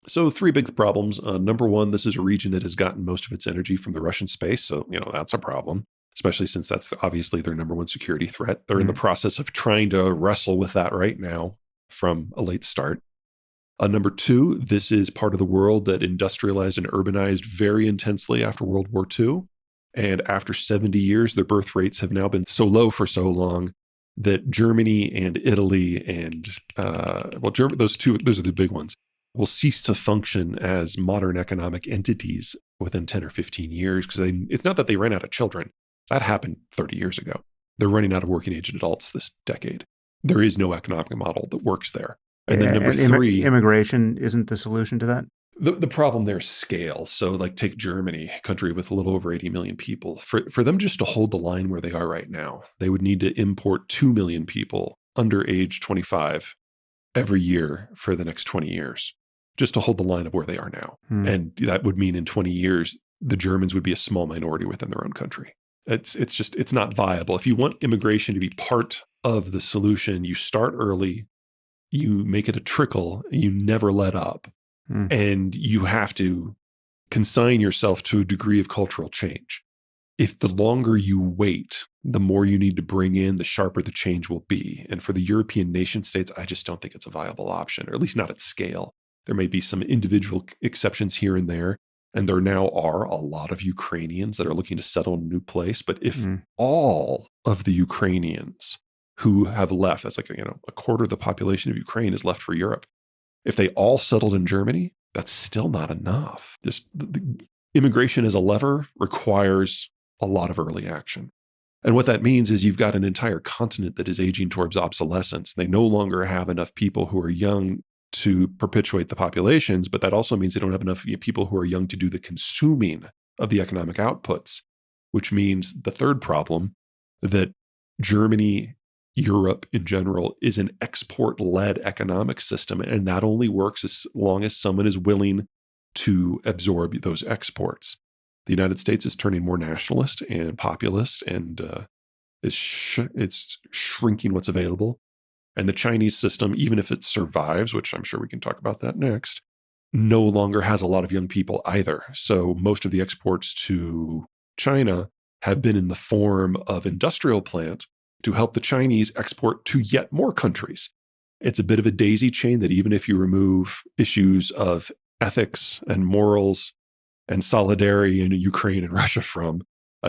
So three big problems. Number one, this is a region that has gotten most of its energy from the Russian space. So, that's a problem, especially since that's obviously their number one security threat. They're in the process of trying to wrestle with that right now from a late start. Number two, this is part of the world that industrialized and urbanized very intensely after World War II. And after 70 years, their birth rates have now been so low for so long that Germany and Italy and, those are the big ones, will cease to function as modern economic entities within 10 or 15 years. Because it's not that they ran out of children. That happened 30 years ago. They're running out of working age adults this decade. There is no economic model that works there. And then number three, immigration isn't the solution to that. The problem there is scale. So like take Germany, a country with a little over 80 million people. For them just to hold the line where they are right now, they would need to import 2 million people under age 25 every year for the next 20 years, just to hold the line of where they are now. And that would mean in 20 years, the Germans would be a small minority within their own country. It's not viable. If you want immigration to be part of the solution, you start early, you make it a trickle, you never let up. And you have to consign yourself to a degree of cultural change. If the longer you wait, the more you need to bring in, the sharper the change will be. And for the European nation states, I just don't think it's a viable option, or at least not at scale. There may be some individual exceptions here and there. And there now are a lot of Ukrainians that are looking to settle in a new place. But if all of the Ukrainians who have left, that's like, a quarter of the population of Ukraine is left for Europe. If they all settled in Germany, that's still not enough. Just the immigration as a lever requires a lot of early action. And what that means is you've got an entire continent that is aging towards obsolescence. They no longer have enough people who are young to perpetuate the populations, but that also means they don't have enough people who are young to do the consuming of the economic outputs, which means the third problem, that Germany, Europe in general, is an export-led economic system, and that only works as long as someone is willing to absorb those exports. The United States is turning more nationalist and populist, and it's shrinking what's available. And the Chinese system, even if it survives, which I'm sure we can talk about that next, no longer has a lot of young people either. So most of the exports to China have been in the form of industrial plant to help the Chinese export to yet more countries. It's a bit of a daisy chain that even if you remove issues of ethics and morals and solidarity in Ukraine and Russia from,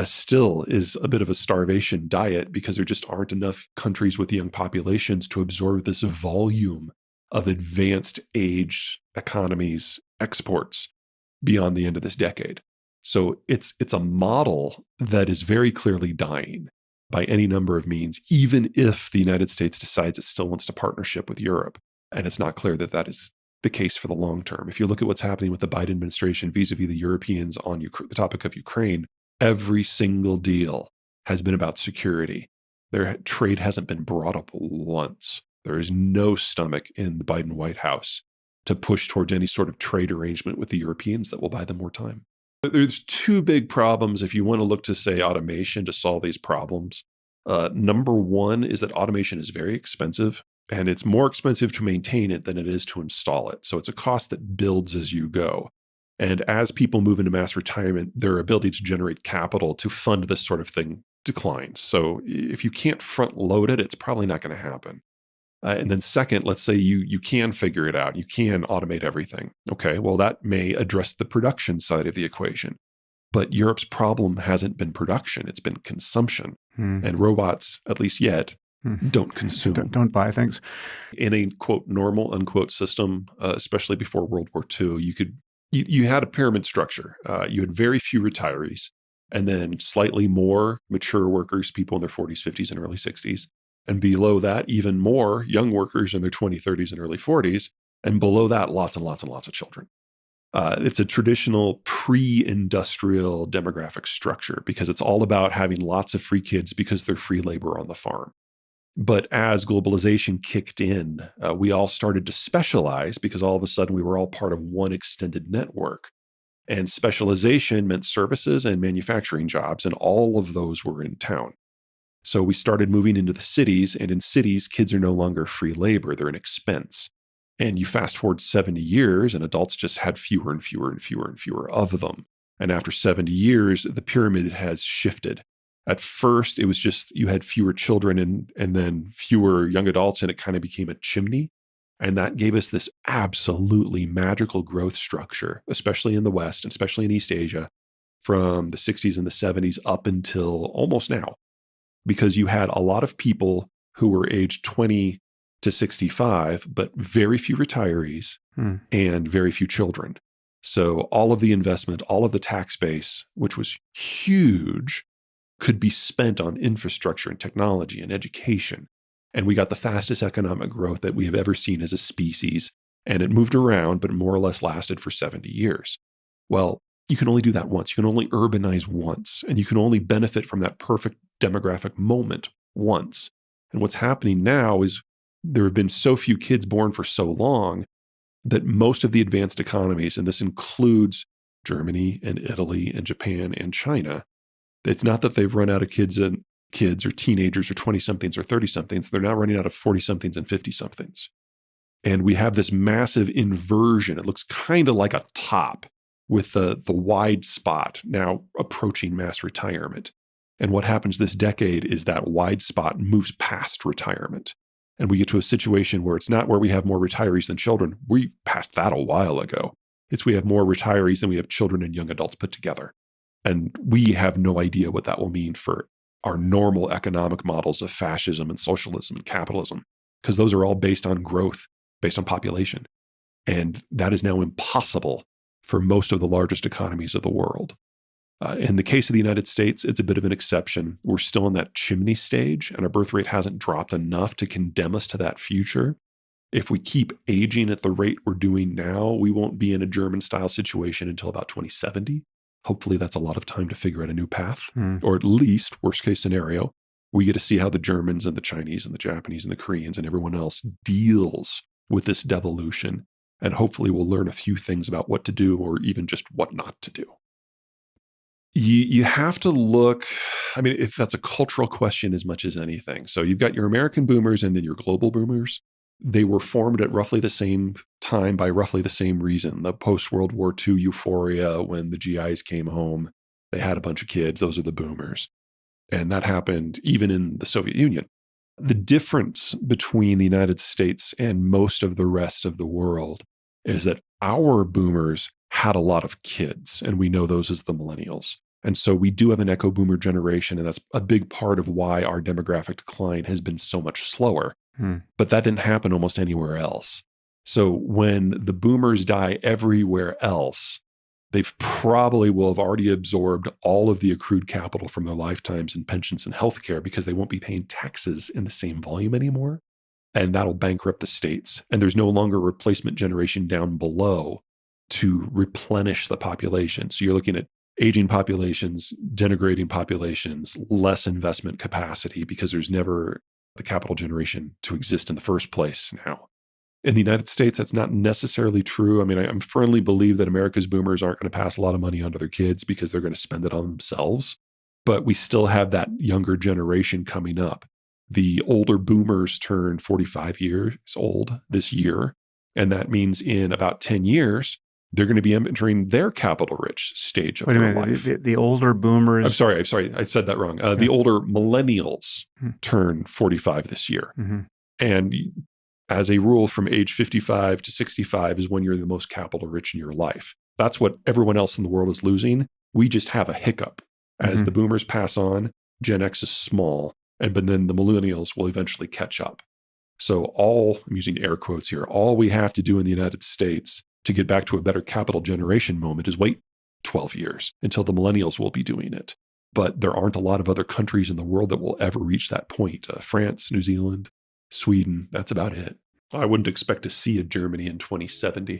still is a bit of a starvation diet because there just aren't enough countries with young populations to absorb this volume of advanced age economies exports beyond the end of this decade. So it's a model that is very clearly dying by any number of means, even if the United States decides it still wants to partnership with Europe. And it's not clear that that is the case for the long term. If you look at what's happening with the Biden administration vis-a-vis the Europeans on the topic of Ukraine, every single deal has been about security. Their trade hasn't been brought up once. There is no stomach in the Biden White House to push towards any sort of trade arrangement with the Europeans that will buy them more time. There's two big problems if you want to look to, say, automation to solve these problems. Number one is that automation is very expensive, and it's more expensive to maintain it than it is to install it. So it's a cost that builds as you go. And as people move into mass retirement, their ability to generate capital to fund this sort of thing declines. So if you can't front load it, it's probably not going to happen. And then second, let's say you can figure it out. You can automate everything. Okay, well, that may address the production side of the equation. But Europe's problem hasn't been production. It's been consumption. And robots, at least yet, don't consume. Don't buy things. In a, quote, normal, unquote, system, especially before World War II, you had a pyramid structure. You had very few retirees, and then slightly more mature workers, people in their 40s, 50s, and early 60s. And below that, even more young workers in their 20s, 30s, and early 40s. And below that, lots and lots and lots of children. It's a traditional pre-industrial demographic structure because it's all about having lots of free kids because they're free labor on the farm. But as globalization kicked in, we all started to specialize because all of a sudden we were all part of one extended network. And specialization meant services and manufacturing jobs, and all of those were in town. So we started moving into the cities, and in cities, kids are no longer free labor, they're an expense. And you fast forward 70 years, and adults just had fewer and fewer and fewer and fewer of them. And after 70 years, the pyramid has shifted. At first, it was just you had fewer children and then fewer young adults, and it kind of became a chimney. And that gave us this absolutely magical growth structure, especially in the West, and especially in East Asia, from the 60s and the 70s up until almost now, because you had a lot of people who were aged 20 to 65, but very few retirees Hmm. and very few children. So all of the investment, all of the tax base, which was huge, could be spent on infrastructure and technology and education. And we got the fastest economic growth that we have ever seen as a species. And it moved around, but more or less lasted for 70 years. Well, you can only do that once. You can only urbanize once, and you can only benefit from that perfect demographic moment once. And what's happening now is there have been so few kids born for so long that most of the advanced economies, and this includes Germany and Italy and Japan and China, it's not that they've run out of kids or teenagers or 20 somethings or 30 somethings. They're now running out of 40 somethings and 50 somethings. And we have this massive inversion. It looks kind of like a top with the wide spot now approaching mass retirement. And what happens this decade is that wide spot moves past retirement. And we get to a situation where it's not where we have more retirees than children. We passed that a while ago. It's we have more retirees than we have children and young adults put together. And we have no idea what that will mean for our normal economic models of fascism and socialism and capitalism, because those are all based on growth, based on population. And that is now impossible for most of the largest economies of the world. In the case of the United States, it's a bit of an exception. We're still in that chimney stage, and our birth rate hasn't dropped enough to condemn us to that future. If we keep aging at the rate we're doing now, we won't be in a German-style situation until about 2070. Hopefully, that's a lot of time to figure out a new path, or at least, worst case scenario, we get to see how the Germans and the Chinese and the Japanese and the Koreans and everyone else deals with this devolution. And hopefully, we'll learn a few things about what to do or even just what not to do. You have to look, I mean, if that's a cultural question as much as anything. So you've got your American boomers and then your global boomers. They were formed at roughly the same time by roughly the same reason. The post-World War II euphoria when the GIs came home, they had a bunch of kids. Those are the boomers. And that happened even in the Soviet Union. The difference between the United States and most of the rest of the world is that our boomers had a lot of kids, and we know those as the millennials. And so we do have an echo boomer generation, and that's a big part of why our demographic decline has been so much slower. But that didn't happen almost anywhere else. So when the boomers die everywhere else, they've probably will have already absorbed all of the accrued capital from their lifetimes in pensions and healthcare because they won't be paying taxes in the same volume anymore. And that'll bankrupt the states. And there's no longer a replacement generation down below to replenish the population. So you're looking at aging populations, denigrating populations, less investment capacity because there's never the capital generation to exist in the first place now. In the United States, that's not necessarily true. I mean, I firmly believe that America's boomers aren't going to pass a lot of money on to their kids because they're going to spend it on themselves. But we still have that younger generation coming up. The older boomers turn 45 years old this year. And that means in about 10 years, they're going to be entering their capital-rich stage of their life. The older boomers... I'm sorry. I said that wrong. The older millennials turn 45 this year. And as a rule, from age 55 to 65 is when you're the most capital-rich in your life. That's what everyone else in the world is losing. We just have a hiccup. As the boomers pass on, Gen X is small, but then the millennials will eventually catch up. So I'm using air quotes here, all we have to do in the United States to get back to a better capital generation moment is wait 12 years until the millennials will be doing it. But there aren't a lot of other countries in the world that will ever reach that point. France, New Zealand, Sweden, that's about it. I wouldn't expect to see a Germany in 2070.